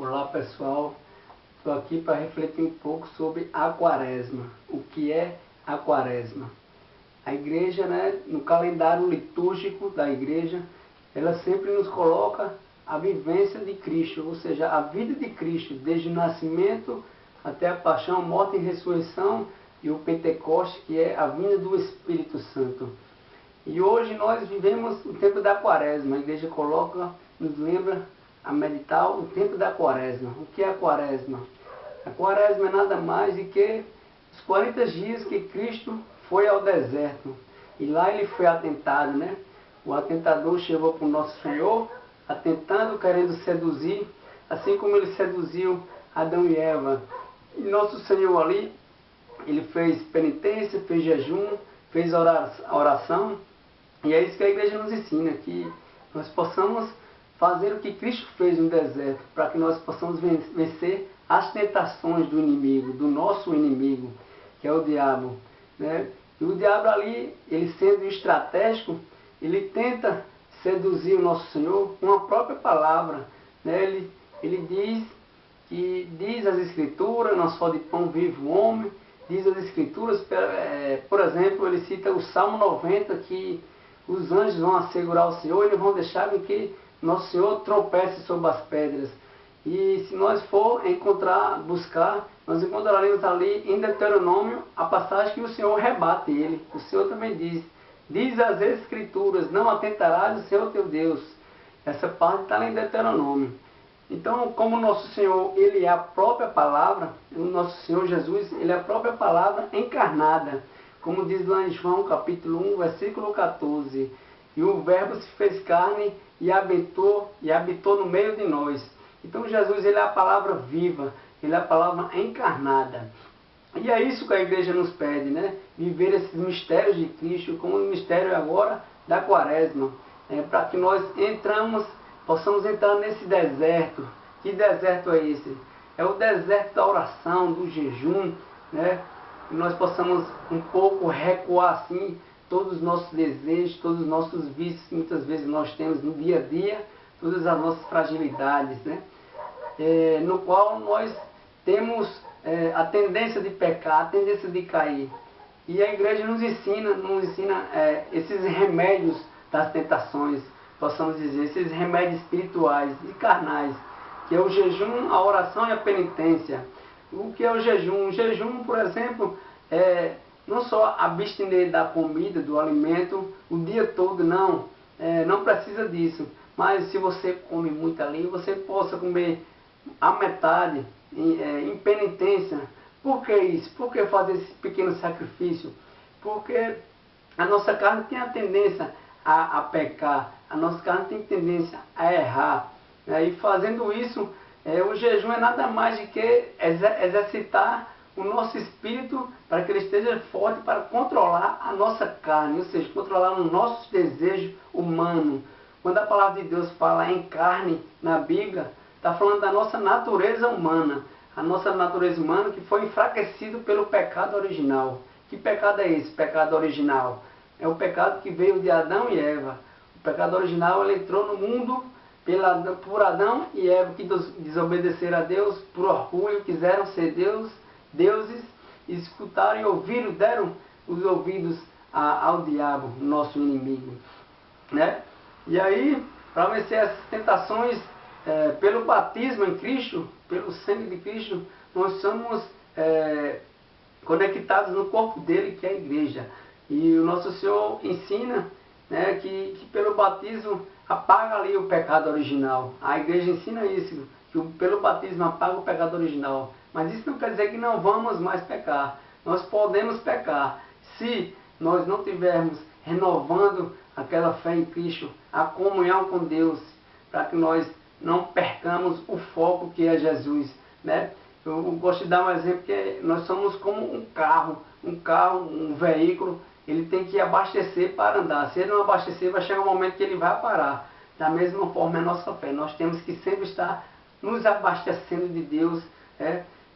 Olá pessoal, estou aqui para refletir um pouco sobre a quaresma. O que é a quaresma? A igreja, no calendário litúrgico da igreja, ela sempre nos coloca a vivência de Cristo, ou seja, a vida de Cristo, desde o nascimento até a paixão, morte e ressurreição, e o Pentecoste, que é a vinda do Espírito Santo. E hoje nós vivemos o tempo da quaresma. A igreja nos lembra a meditar o tempo da quaresma. O que é a quaresma? A quaresma é nada mais do que os 40 dias que Cristo foi ao deserto. E lá ele foi atentado, O atentador chegou para o nosso Senhor, atentando, querendo seduzir, assim como ele seduziu Adão e Eva. E nosso Senhor ali, ele fez penitência, fez jejum, fez oração. E é isso que a igreja nos ensina, que nós possamos fazer o que Cristo fez no deserto, para que nós possamos vencer as tentações do inimigo, do nosso inimigo, que é o diabo. E o diabo ali, ele sendo estratégico, ele tenta seduzir o nosso Senhor com a própria palavra. Ele diz as Escrituras, não só de pão vive o homem, diz as Escrituras, por exemplo, ele cita o Salmo 90, que os anjos vão assegurar o Senhor, eles vão deixar com que nosso Senhor tropece sobre as pedras. E se nós for buscar, nós encontraremos ali em Deuteronômio a passagem que o Senhor rebate ele. O Senhor também diz as Escrituras, não atentarás o Senhor teu Deus. Essa parte está lá em Deuteronômio. Então, como nosso Senhor, ele é a própria palavra, o nosso Senhor Jesus, ele é a própria palavra encarnada. Como diz lá em João capítulo 1, versículo 14. E o verbo se fez carne e habitou no meio de nós. Então Jesus, ele é a palavra viva, ele é a palavra encarnada. E é isso que a igreja nos pede, Viver esses mistérios de Cristo, como o mistério agora da quaresma. Para que nós possamos entrar nesse deserto. Que deserto é esse? É o deserto da oração, do jejum, Que nós possamos um pouco recuar assim todos os nossos desejos, todos os nossos vícios que muitas vezes nós temos no dia a dia, todas as nossas fragilidades, no qual nós temos a tendência de pecar, a tendência de cair. E a igreja nos ensina esses remédios das tentações, possamos dizer, esses remédios espirituais e carnais, que é o jejum, a oração e a penitência. O que é o jejum? O jejum, por exemplo, não só abster da comida, do alimento, o dia todo, não precisa disso. Mas se você come muito ali, você possa comer a metade, em penitência. Por que isso? Por que fazer esse pequeno sacrifício? Porque a nossa carne tem a tendência a pecar, a nossa carne tem tendência a errar. E fazendo isso, o jejum é nada mais do que exercitar o nosso espírito para que ele esteja forte para controlar a nossa carne, ou seja, controlar os nossos desejos humanos. Quando a palavra de Deus fala em carne na Bíblia, está falando da nossa natureza humana. A nossa natureza humana que foi enfraquecida pelo pecado original. Que pecado é esse? Pecado original. É o pecado que veio de Adão e Eva. O pecado original, ele entrou no mundo por Adão e Eva, que desobedeceram a Deus por orgulho, quiseram ser deuses, escutaram e ouviram, deram os ouvidos ao diabo, nosso inimigo. E aí, para vencer essas tentações, pelo batismo em Cristo, pelo sangue de Cristo, nós somos conectados no corpo dele, que é a igreja. E o nosso Senhor ensina que pelo batismo apaga ali o pecado original. A igreja ensina isso, que pelo batismo apaga o pecado original. Mas isso não quer dizer que não vamos mais pecar. Nós podemos pecar se nós não tivermos renovando aquela fé em Cristo, a comunhão com Deus, para que nós não percamos o foco que é Jesus. Eu gosto de dar um exemplo que nós somos como um carro, um veículo, ele tem que abastecer para andar. Se ele não abastecer, vai chegar um momento que ele vai parar. Da mesma forma é a nossa fé. Nós temos que sempre estar nos abastecendo de Deus,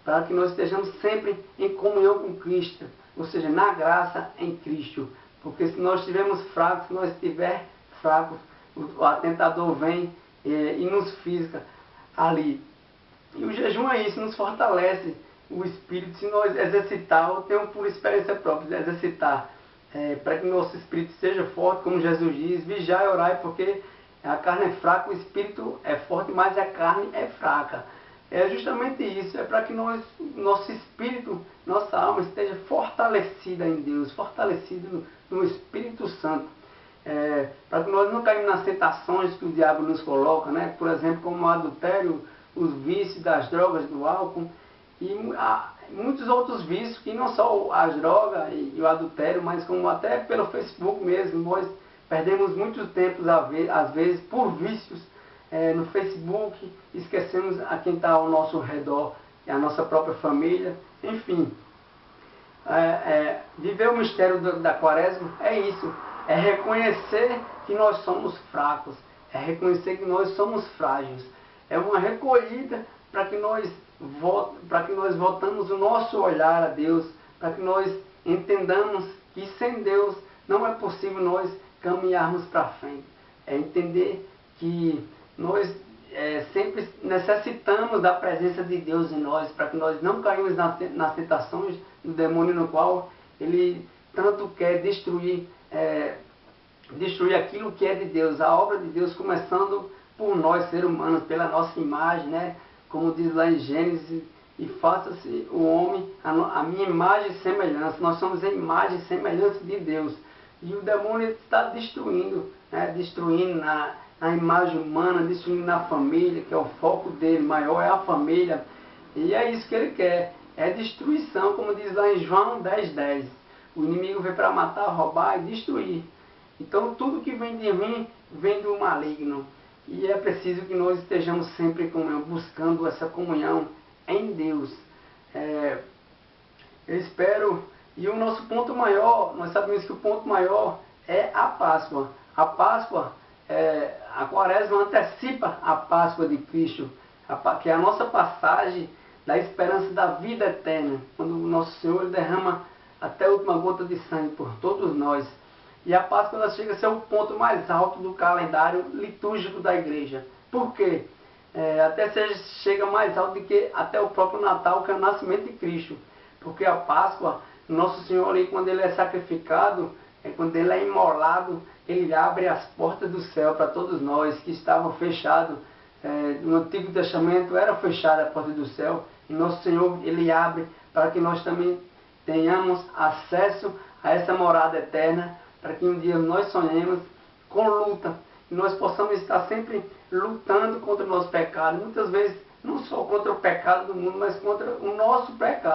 para que nós estejamos sempre em comunhão com Cristo, ou seja, na graça em Cristo. Porque se nós estivermos fracos, se nós estivermos fracos, o atentador vem e nos fisga ali. E o jejum é isso, nos fortalece o espírito. Se nós exercitar, eu tenho por experiência própria, exercitar para que nosso espírito seja forte, como Jesus diz, vigiai e orai, porque a carne é fraca, o espírito é forte, mas a carne é fraca. É justamente isso, é para que nosso espírito, nossa alma esteja fortalecida em Deus, fortalecida no Espírito Santo. Para que nós não caímos nas tentações que o diabo nos coloca, né? Por exemplo, como o adultério, os vícios das drogas, do álcool, e muitos outros vícios, que não só as drogas e o adultério, mas como até pelo Facebook mesmo, nós perdemos muito tempo, às vezes, por vícios no Facebook, esquecemos a quem está ao nosso redor, a nossa própria família, enfim. Viver o mistério da quaresma é isso, é reconhecer que nós somos fracos, é reconhecer que nós somos frágeis, é uma recolhida para que nós voltamos o nosso olhar a Deus, para que nós entendamos que sem Deus não é possível nós caminharmos para frente. É entender que nós sempre necessitamos da presença de Deus em nós, para que nós não caímos nas tentações do demônio, no qual ele tanto quer destruir aquilo que é de Deus, a obra de Deus, começando por nós, seres humanos, pela nossa imagem, né? Como diz lá em Gênesis, e faça-se o homem a minha imagem e semelhança. Nós somos a imagem e semelhança de Deus. E o demônio está destruindo, né? Destruindo na imagem humana, destruindo na família, que é o foco dele, maior é a família. E é isso que ele quer, é destruição, como diz lá em João 10:10. O inimigo vem para matar, roubar e destruir. Então tudo que vem de mim, vem do maligno. E é preciso que nós estejamos sempre em comunhão, buscando essa comunhão em Deus. Eu espero, e o nosso ponto maior, nós sabemos que o ponto maior é a Páscoa. A Páscoa, a Quaresma antecipa a Páscoa de Cristo, que é a nossa passagem da esperança da vida eterna, quando o nosso Senhor derrama até a última gota de sangue por todos nós. E a Páscoa ela chega a ser o ponto mais alto do calendário litúrgico da igreja. Por quê? Até chega mais alto do que até o próprio Natal, que é o nascimento de Cristo. Porque a Páscoa, Nosso Senhor, ali, quando ele é sacrificado, quando ele é imolado, ele abre as portas do céu para todos nós que estavam fechados. No Antigo Testamento era fechada a porta do céu, e Nosso Senhor ele abre para que nós também tenhamos acesso a essa morada eterna, para que um dia nós sonhemos com luta, e nós possamos estar sempre lutando contra o nosso pecado, muitas vezes não só contra o pecado do mundo, mas contra o nosso pecado.